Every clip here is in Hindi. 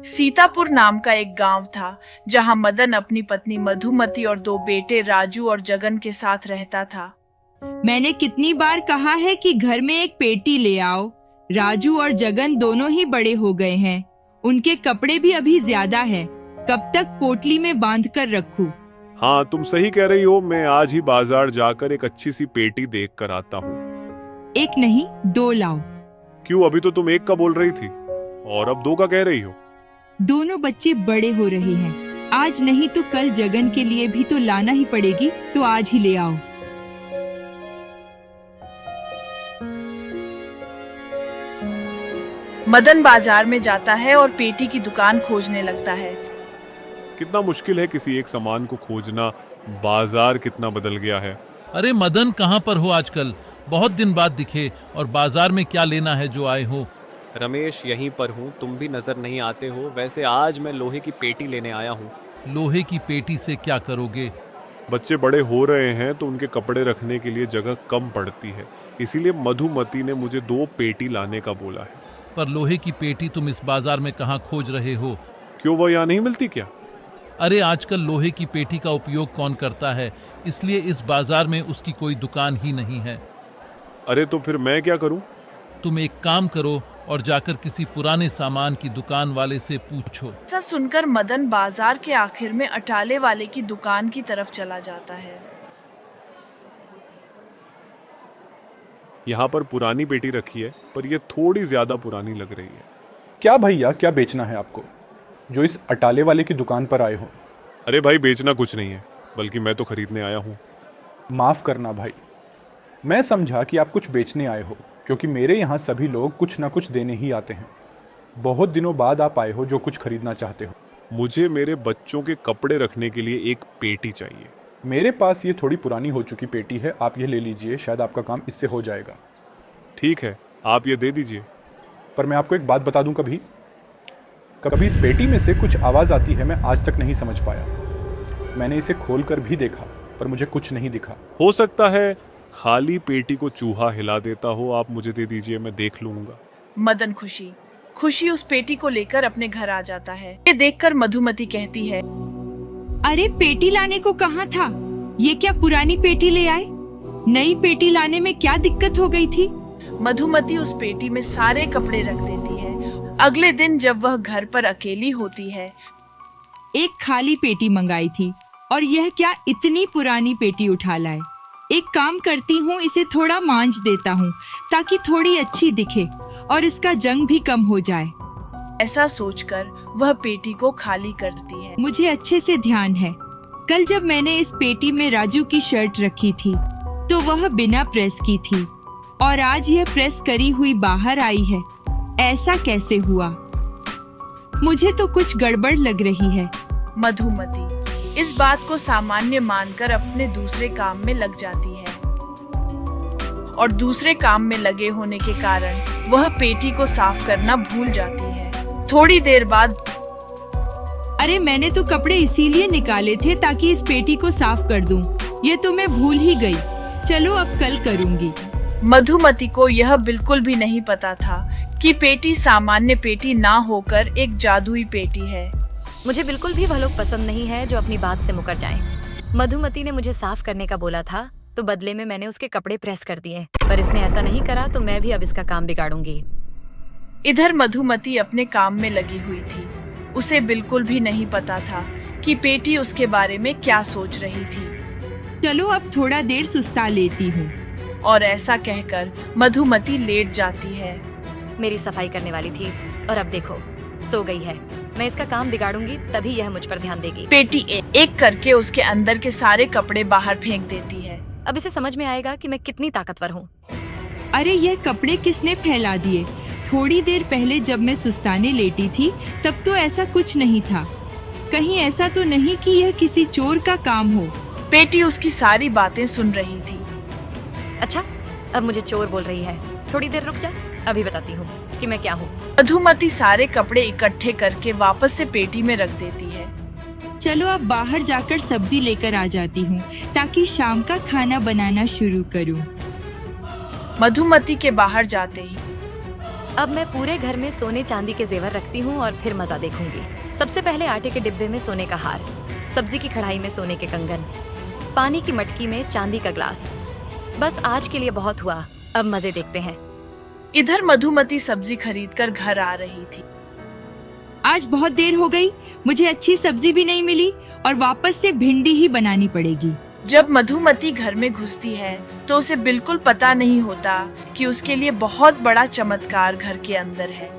सीतापुर नाम का एक गांव था, जहां मदन अपनी पत्नी मधुमती और दो बेटे राजू और जगन के साथ रहता था। मैंने कितनी बार कहा है कि घर में एक पेटी ले आओ। राजू और जगन दोनों ही बड़े हो गए हैं। उनके कपड़े भी अभी ज्यादा है। कब तक पोटली में बांध कर रखूं? हाँ, तुम सही कह रही हो। मैं आज ही बाजार जाकर एक अच्छी सी पेटी देख कर आता हूँ। एक नहीं, दो लाओ। क्यों? अभी तो तुम एक का बोल रही थी और अब दो का कह रही हो। दोनों बच्चे बड़े हो रहे हैं। आज नहीं तो कल जगन के लिए भी तो लाना ही पड़ेगी, तो आज ही ले आओ। मदन बाजार में जाता है और पेटी की दुकान खोजने लगता है। कितना मुश्किल है किसी एक सामान को खोजना। बाजार कितना बदल गया है। अरे मदन, कहाँ पर हो आजकल? बहुत दिन बाद दिखे। और बाजार में क्या लेना है जो आए हो? रमेश, यहीं पर हूँ। तुम भी नजर नहीं आते हो। वैसे आज मैं लोहे की पेटी लेने आया हूँ। लोहे की पेटी से क्या करोगे? बच्चे बड़े हो रहे हैं तो उनके कपड़े रखने के लिए जगह कम पड़ती है, इसीलिए मधुमती ने मुझे 2 पेटी लाने का बोला है। पर लोहे की पेटी तुम इस बाजार में कहाँ खोज रहे हो? क्यों, वो यहाँ नहीं मिलती क्या? अरे आजकल लोहे की पेटी का उपयोग कौन करता है, इसलिए इस बाजार में उसकी कोई दुकान ही नहीं है। अरे तो फिर मैं क्या करूं? तुम एक काम करो और जाकर किसी पुराने सामान की दुकान वाले से पूछो। ऐसा सुनकर मदन बाजार के आखिर में अटाले वाले की दुकान की तरफ चला जाता है। यहाँ पर पुरानी पेटी रखी है, पर यह थोड़ी ज्यादा पुरानी लग रही है। क्या भैया, क्या बेचना है आपको जो इस अटाले वाले की दुकान पर आए हो? अरे भाई, बेचना कुछ नहीं है, बल्कि मैं तो खरीदने आया हूँ। माफ़ करना भाई, मैं समझा कि आप कुछ बेचने आए हो, क्योंकि मेरे यहाँ सभी लोग कुछ ना कुछ देने ही आते हैं। बहुत दिनों बाद आप आए हो जो कुछ खरीदना चाहते हो। मुझे मेरे बच्चों के कपड़े रखने के लिए एक पेटी चाहिए। मेरे पास ये थोड़ी पुरानी हो चुकी पेटी है, आप ये ले लीजिए, शायद आपका काम इससे हो जाएगा। ठीक है, आप ये दे दीजिए। पर मैं आपको एक बात बता दूं, कभी इस पेटी में से कुछ आवाज़ आती है, मैं आज तक नहीं समझ पाया। मैंने इसे खोल कर भी देखा, पर मुझे कुछ नहीं दिखा। हो सकता है खाली पेटी को चूहा हिला देता हो। आप मुझे दे दीजिए, मैं देख लूंगा। मदन खुशी उस पेटी को लेकर अपने घर आ जाता है। ये देखकर मधुमती कहती है, अरे पेटी लाने को कहा था? ये क्या पुरानी पेटी ले आए? नई पेटी लाने में क्या दिक्कत हो गई थी? मधुमती उस पेटी में सारे कपड़े रख देती है। अगले दिन जब वह घर पर अकेली होती है, एक खाली पेटी मंगाई थी और यह क्या इतनी पुरानी पेटी उठा लाए। एक काम करती हूँ, इसे थोड़ा मांझ देता हूँ ताकि थोड़ी अच्छी दिखे और इसका जंग भी कम हो जाए। ऐसा सोचकर वह पेटी को खाली करती है। मुझे अच्छे से ध्यान है, कल जब मैंने इस पेटी में राजू की शर्ट रखी थी तो वह बिना प्रेस की थी और आज यह प्रेस करी हुई बाहर आई है। ऐसा कैसे हुआ? मुझे तो कुछ गड़बड़ लग रही है। मधुमती इस बात को सामान्य मानकर अपने दूसरे काम में लग जाती है और दूसरे काम में लगे होने के कारण वह पेटी को साफ करना भूल जाती है। थोड़ी देर बाद, अरे मैंने तो कपड़े इसीलिए निकाले थे ताकि इस पेटी को साफ कर दूं। ये तो मैं भूल ही गई। चलो अब कल करूंगी। मधुमती को यह बिल्कुल भी नहीं पता था कि पेटी सामान्य पेटी ना होकर एक जादुई पेटी है। मुझे बिल्कुल भी वह लोग पसंद नहीं है जो अपनी बात से मुकर जाएं। मधुमती ने मुझे साफ करने का बोला था, तो बदले में मैंने उसके कपड़े प्रेस कर दिए, पर इसने ऐसा नहीं करा तो मैं भी अब इसका काम बिगाड़ूंगी। इधर मधुमती अपने काम में लगी हुई थी। उसे बिल्कुल भी नहीं पता था कि पेटी उसके बारे में क्या सोच रही थी। चलो अब थोड़ा देर सुस्ता लेती हूँ। और ऐसा कहकर मधुमती लेट जाती है। मेरी सफाई करने वाली थी और अब देखो सो गई है। मैं इसका काम बिगाड़ूंगी तभी यह मुझ पर ध्यान देगी। पेटी एक करके उसके अंदर के सारे कपड़े बाहर फेंक देती है। अब इसे समझ में आएगा कि मैं कितनी ताकतवर हूँ। अरे यह कपड़े किसने फैला दिए? थोड़ी देर पहले जब मैं सुस्ताने लेटी थी तब तो ऐसा कुछ नहीं था। कहीं ऐसा तो नहीं कि यह किसी चोर का काम हो? पेटी उसकी सारी बातें सुन रही थी। अच्छा, अब मुझे चोर बोल रही है। थोड़ी देर रुक जा, अभी बताती हूँ कि मैं क्या हूँ। मधुमती सारे कपड़े इकट्ठे करके वापस से पेटी में रख देती है। चलो अब बाहर जाकर सब्जी लेकर आ जाती हूँ ताकि शाम का खाना बनाना शुरू करूँ। मधुमती के बाहर जाते ही अब मैं पूरे घर में सोने चांदी के जेवर रखती हूँ और फिर मजा देखूंगी। सबसे पहले आटे के डिब्बे में सोने का हार, सब्जी की कढ़ाई में सोने के कंगन, पानी की मटकी में चांदी का ग्लास। बस आज के लिए बहुत हुआ, अब मजे देखते हैं। इधर मधुमती सब्जी खरीदकर घर आ रही थी। आज बहुत देर हो गई, मुझे अच्छी सब्जी भी नहीं मिली और वापस से भिंडी ही बनानी पड़ेगी। जब मधुमती घर में घुसती है तो उसे बिल्कुल पता नहीं होता कि उसके लिए बहुत बड़ा चमत्कार घर के अंदर है।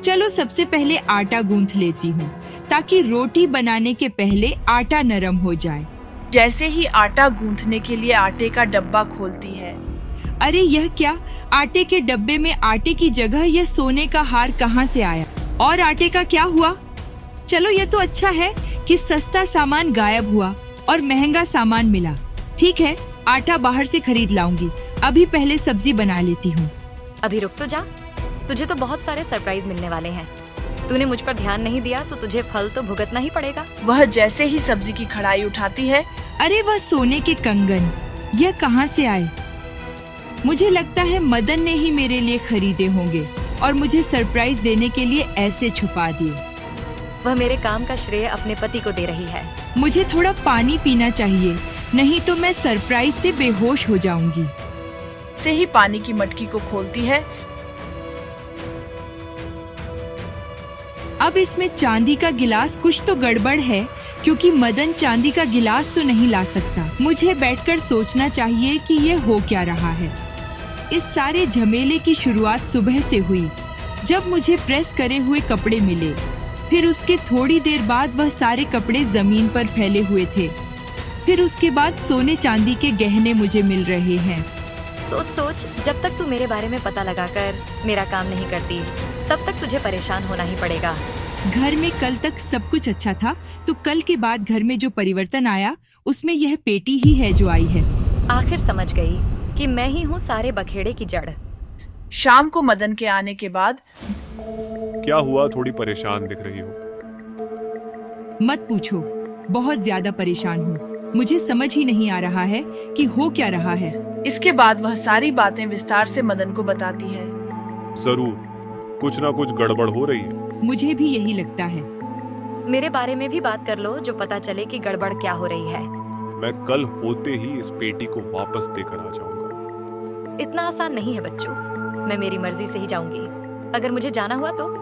चलो सबसे पहले आटा गूंथ लेती हूँ ताकि रोटी बनाने के पहले आटा नरम हो जाए। जैसे ही आटा गूंथने के लिए आटे का डब्बा खोलती है, अरे यह क्या, आटे के डब्बे में आटे की जगह यह सोने का हार कहाँ से आया? और आटे का क्या हुआ? चलो यह तो अच्छा है कि सस्ता सामान गायब हुआ और महंगा सामान मिला। ठीक है, आटा बाहर से खरीद लाऊंगी। अभी पहले सब्जी बना लेती हूँ। अभी रुक तो जा, तुझे तो बहुत सारे सरप्राइज मिलने वाले हैं। तूने मुझ पर ध्यान नहीं दिया तो तुझे फल तो भुगतना ही पड़ेगा। वह जैसे ही सब्जी की कढ़ाई उठाती है, अरे वह सोने के कंगन, यह कहाँ से आए? मुझे लगता है मदन ने ही मेरे लिए खरीदे होंगे और मुझे सरप्राइज देने के लिए ऐसे छुपा दिए। वह मेरे काम का श्रेय अपने पति को दे रही है। मुझे थोड़ा पानी पीना चाहिए, नहीं तो मैं सरप्राइज से बेहोश हो जाऊंगी। से ही पानी की मटकी को खोलती है। अब इसमें चांदी का गिलास, कुछ तो गड़बड़ है क्योंकि मदन चांदी का गिलास तो नहीं ला सकता। मुझे बैठकर सोचना चाहिए कि ये हो क्या रहा है। इस सारे झमेले की शुरुआत सुबह से हुई जब मुझे प्रेस करे हुए कपड़े मिले। फिर उसके थोड़ी देर बाद वह सारे कपड़े जमीन पर फैले हुए थे। फिर उसके बाद सोने चांदी के गहने मुझे मिल रहे हैं। सोच सोच, जब तक तू मेरे बारे में पता लगाकर मेरा काम नहीं करती तब तक तुझे परेशान होना ही पड़ेगा। घर में कल तक सब कुछ अच्छा था, तो कल के बाद घर में जो परिवर्तन आया उसमें यह पेटी ही है जो आई है। आखिर समझ गई कि मैं ही हूँ सारे बखेड़े की जड़। शाम को मदन के आने के बाद, क्या हुआ, थोड़ी परेशान दिख रही हो? मत पूछो, बहुत ज्यादा परेशान हूँ। मुझे समझ ही नहीं आ रहा है कि हो क्या रहा है। इसके बाद वह सारी बातें विस्तार से मदन को बताती है। जरूर कुछ ना कुछ गड़बड़ हो रही है। मुझे भी यही लगता है। मेरे बारे में भी बात कर लो जो पता चले कि गड़बड़ क्या हो रही है। मैं कल होते ही इस पेटी को वापस देकर आ जाऊंगा। इतना आसान नहीं है बच्चों, मैं मेरी मर्जी से ही जाऊंगी। अगर मुझे जाना हुआ तो?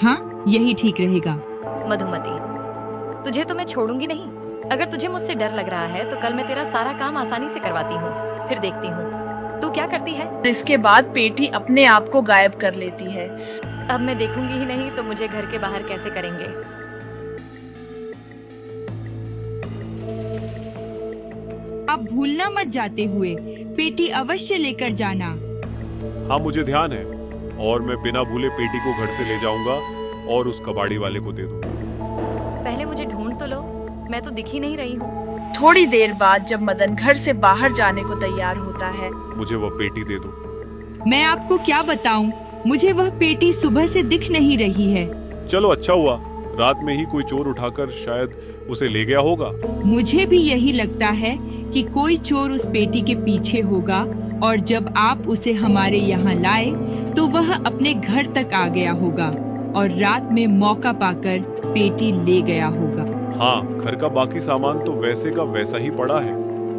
हाँ, यही ठीक रहेगा। मधुमती, तुझे तो मैं छोड़ूंगी नहीं। अगर तुझे मुझसे डर लग रहा है तो कल मैं तेरा सारा काम आसानी से करवाती हूँ, फिर देखती हूँ तू क्या करती है। इसके बाद पेटी अपने आप को गायब कर लेती है। अब मैं देखूंगी ही नहीं तो मुझे घर के बाहर कैसे करेंगे। आप भूलना मत जाते हुए पेटी अवश्य लेकर जाना। हाँ मुझे ध्यान है, और मैं बिना भूले पेटी को घर से ले जाऊंगा और उस कबाड़ी वाले को दे दूंगा। पहले मुझे ढूंढ तो लो, मैं तो दिख ही नहीं रही हूँ। थोड़ी देर बाद जब मदन घर से बाहर जाने को तैयार होता है, मुझे वह पेटी दे दो। मैं आपको क्या बताऊं, मुझे वह पेटी सुबह से दिख नहीं रही है। चलो अच्छा हुआ, रात में ही कोई चोर उठाकर शायद उसे ले गया होगा। मुझे भी यही लगता है कि कोई चोर उस पेटी के पीछे होगा और जब आप उसे हमारे यहाँ लाए तो वह अपने घर तक आ गया होगा और रात में मौका पाकर पेटी ले गया होगा। हाँ, घर का बाकी सामान तो वैसे का वैसा ही पड़ा है,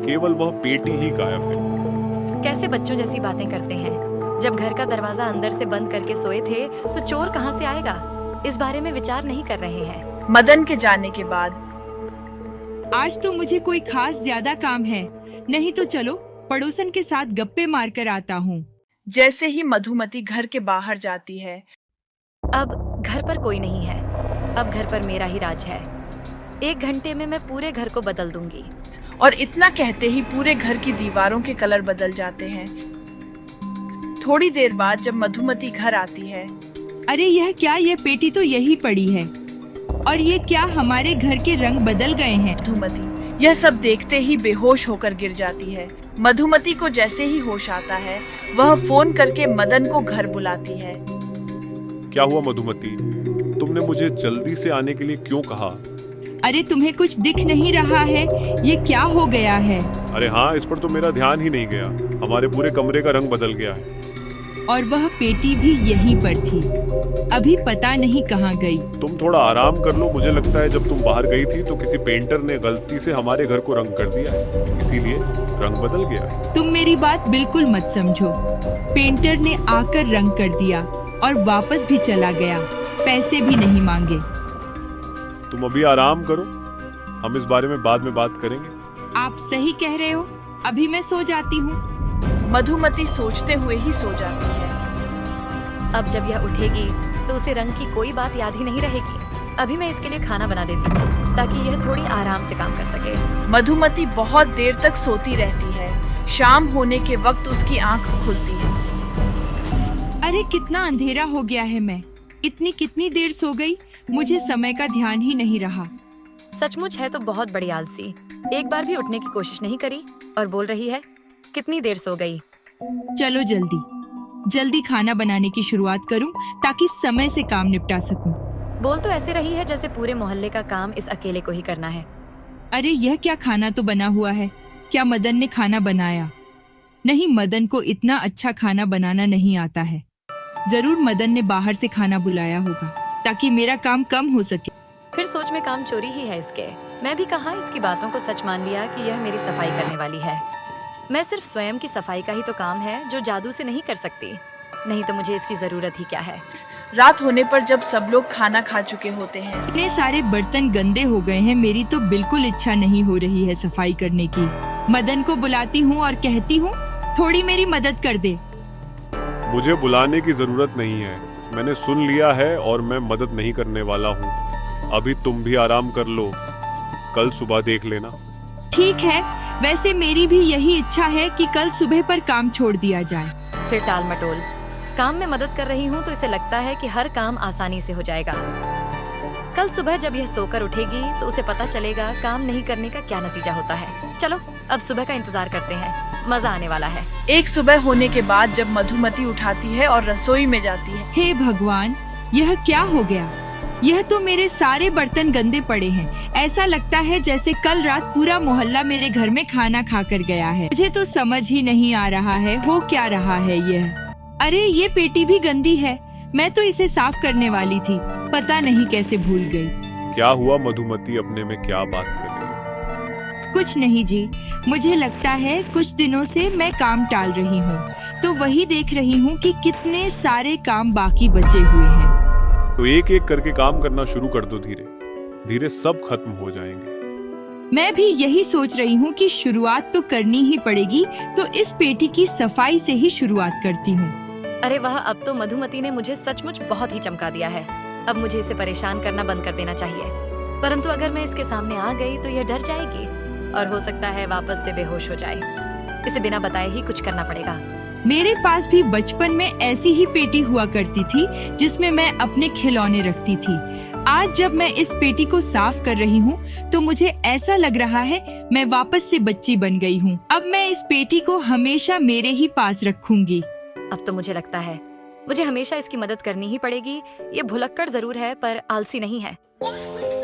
केवल वह पेटी ही गायब है। कैसे बच्चों जैसी बातें करते हैं। जब घर का दरवाजा अंदर से बंद करके सोए थे तो चोर कहाँ से आएगा, इस बारे में विचार नहीं कर रहे हैं। मदन के जाने के बाद आज तो मुझे कोई खास ज्यादा काम है, नहीं तो चलो पड़ोसन के साथ गप्पे मार कर आता हूँ। जैसे ही मधुमती घर के बाहर जाती है, अब घर पर कोई नहीं है, अब घर पर मेरा ही राज है। 1 घंटे में मैं पूरे घर को बदल दूंगी। और इतना कहते ही पूरे घर की दीवारों के कलर बदल जाते हैं। थोड़ी देर बाद जब मधुमती घर आती है, अरे यह क्या, यह पेटी तो यही पड़ी है और ये क्या, हमारे घर के रंग बदल गए हैं। मधुमती यह सब देखते ही बेहोश होकर गिर जाती है। मधुमती को जैसे ही होश आता है, वह फोन करके मदन को घर बुलाती है। क्या हुआ मधुमती, तुमने मुझे जल्दी से आने के लिए क्यों कहा? अरे तुम्हें कुछ दिख नहीं रहा है, ये क्या हो गया है? अरे हाँ, इस पर तो मेरा ध्यान ही नहीं गया। हमारे पूरे कमरे का रंग बदल गया है। और वह पेटी भी यहीं पर थी। अभी पता नहीं कहाँ गई। तुम थोड़ा आराम कर लो। मुझे लगता है जब तुम बाहर गई थी तो किसी पेंटर ने गलती से हमारे घर को रंग कर दिया है, इसीलिए रंग बदल गया है। तुम मेरी बात बिल्कुल मत समझो। पेंटर ने आकर रंग कर दिया और वापस भी चला गया, पैसे भी नहीं मांगे। तुम अभी आराम करो, हम इस बारे में बाद में बात करेंगे। आप सही कह रहे हो, अभी मैं सो जाती हूँ। मधुमती सोचते हुए ही सो जाती है। अब जब यह उठेगी तो उसे रंग की कोई बात याद ही नहीं रहेगी। अभी मैं इसके लिए खाना बना देती हूँ ताकि यह थोड़ी आराम से काम कर सके। मधुमती बहुत देर तक सोती रहती है। शाम होने के वक्त उसकी आंख खुलती है। अरे कितना अंधेरा हो गया है, मैं इतनी कितनी देर सो गई, मुझे समय का ध्यान ही नहीं रहा। सचमुच है तो बहुत बड़ी आलसी। एक बार भी उठने की कोशिश नहीं करी और बोल रही है कितनी देर सो गई। चलो जल्दी खाना बनाने की शुरुआत करूं ताकि समय से काम निपटा सकूं। बोल तो ऐसे रही है जैसे पूरे मोहल्ले का काम इस अकेले को ही करना है। अरे यह क्या खाना तो बना हुआ है। क्या मदन ने खाना बनाया? नहीं, मदन को इतना अच्छा खाना बनाना नहीं आता है। जरूर मदन ने बाहर से खाना बुलाया होगा ताकि मेरा काम कम हो सके। फिर सोच में काम चोरी ही है इसके। मैं भी कहाँ इसकी बातों को सच मान लिया कि यह मेरी सफाई करने वाली है। मैं सिर्फ स्वयं की सफाई का ही तो काम है जो जादू से नहीं कर सकती। नहीं तो मुझे इसकी जरूरत ही क्या है। रात होने पर जब सब लोग खाना खा चुके होते हैं, इतने सारे बर्तन गंदे हो गए हैं, मेरी तो बिल्कुल इच्छा नहीं हो रही है सफाई करने की। मदन को बुलाती हूँ और कहती हूँ थोड़ी मेरी मदद कर दे। मुझे बुलाने की जरूरत नहीं है, मैंने सुन लिया है और मैं मदद नहीं करने वाला हूँ। अभी तुम भी आराम कर लो, कल सुबह देख लेना। ठीक है, वैसे मेरी भी यही इच्छा है कि कल सुबह पर काम छोड़ दिया जाए। फिर टाल मटोल। काम में मदद कर रही हूँ तो इसे लगता है कि हर काम आसानी से हो जाएगा। कल सुबह जब यह सोकर उठेगी तो उसे पता चलेगा काम नहीं करने का क्या नतीजा होता है। चलो अब सुबह का इंतजार करते हैं, मजा आने वाला है। एक सुबह होने के बाद जब मधुमती उठाती है और रसोई में जाती है। हे भगवान, यह क्या हो गया? यह तो मेरे सारे बर्तन गंदे पड़े हैं। ऐसा लगता है जैसे कल रात पूरा मोहल्ला मेरे घर में खाना खाकर गया है। मुझे तो समझ ही नहीं आ रहा है हो क्या रहा है यह। अरे ये पेटी भी गंदी है, मैं तो इसे साफ करने वाली थी, पता नहीं कैसे भूल गई। क्या हुआ मधुमती, अपने में क्या बात कर रही है? कुछ नहीं जी, मुझे लगता है कुछ दिनों से मैं काम टाल रही हूँ, तो वही देख रही हूँ कि कितने सारे काम बाकी बचे हुए हैं। तो एक एक करके काम करना शुरू कर दो, धीरे धीरे सब खत्म हो जाएंगे। मैं भी यही सोच रही हूँ कि शुरुआत तो करनी ही पड़ेगी, तो इस पेटी की सफाई से ही शुरुआत करती हूँ। अरे वाह, अब तो मधुमती ने मुझे सचमुच बहुत ही चमका दिया है। अब मुझे इसे परेशान करना बंद कर देना चाहिए। परंतु अगर मैं इसके सामने आ गई तो यह डर जाएगी और हो सकता है वापस से बेहोश हो जाए। इसे बिना बताए ही कुछ करना पड़ेगा। मेरे पास भी बचपन में ऐसी ही पेटी हुआ करती थी जिसमें मैं अपने खिलौने रखती थी। आज जब मैं इस पेटी को साफ कर रही हूँ तो मुझे ऐसा लग रहा है मैं वापस से बच्ची बन गई हूँ। अब मैं इस पेटी को हमेशा मेरे ही पास रखूंगी। अब तो मुझे लगता है मुझे हमेशा इसकी मदद करनी ही पड़ेगी। ये भुलक्कड़ जरूर है पर आलसी नहीं है।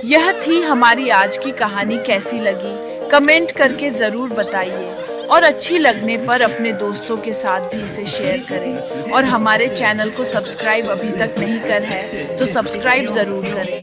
यह थी हमारी आज की कहानी। कैसी लगी कमेंट करके जरूर बताइए और अच्छी लगने पर अपने दोस्तों के साथ भी इसे शेयर करें और हमारे चैनल को सब्सक्राइब अभी तक नहीं कर है तो सब्सक्राइब जरूर करें।